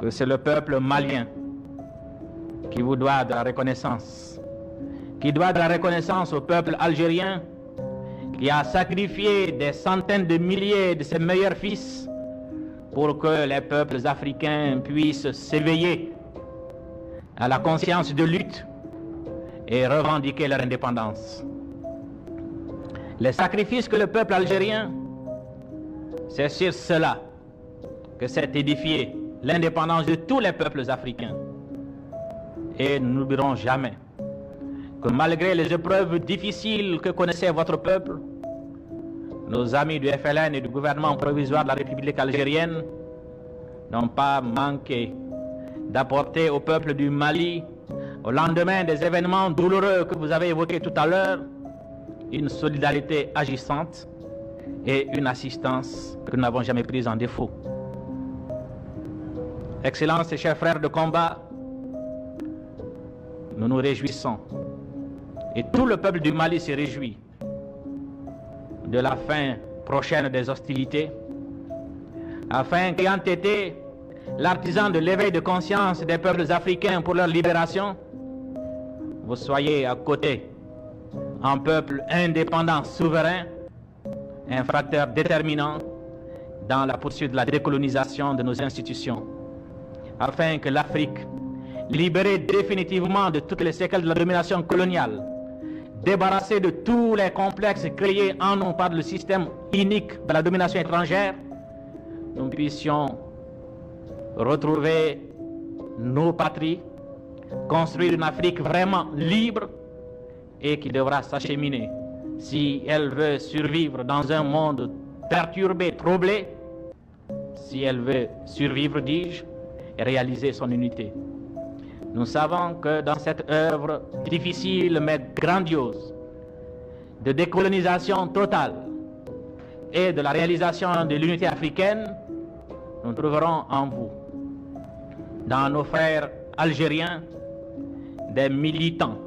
que c'est le peuple malien qui vous doit de la reconnaissance, qui doit de la reconnaissance au peuple algérien qui a sacrifié des centaines de milliers de ses meilleurs fils pour que les peuples africains puissent s'éveiller à la conscience de lutte et revendiquer leur indépendance. Les sacrifices que le peuple algérien, c'est sur cela que s'est édifiée l'indépendance de tous les peuples africains. Et nous n'oublierons jamais que malgré les épreuves difficiles que connaissait votre peuple, nos amis du FLN et du gouvernement provisoire de la République algérienne n'ont pas manqué d'apporter au peuple du Mali, au lendemain des événements douloureux que vous avez évoqués tout à l'heure, une solidarité agissante et une assistance que nous n'avons jamais prise en défaut. Excellences et chers frères de combat, nous nous réjouissons, et tout le peuple du Mali se réjouit de la fin prochaine des hostilités, afin qu'ayant été l'artisan de l'éveil de conscience des peuples africains pour leur libération, vous soyez à côté, un peuple indépendant, souverain, un facteur déterminant dans la poursuite de la décolonisation de nos institutions, afin que l'Afrique, libérée définitivement de toutes les séquelles de la domination coloniale, débarrassée de tous les complexes créés en nous par le système inique de la domination étrangère, nous puissions retrouver nos patries, construire une Afrique vraiment libre et qui devra s'acheminer, si elle veut survivre dans un monde perturbé, troublé, si elle veut survivre, dis-je, et réaliser son unité. Nous savons que dans cette œuvre difficile mais grandiose de décolonisation totale et de la réalisation de l'unité africaine, nous trouverons en vous, dans nos frères algériens, des militants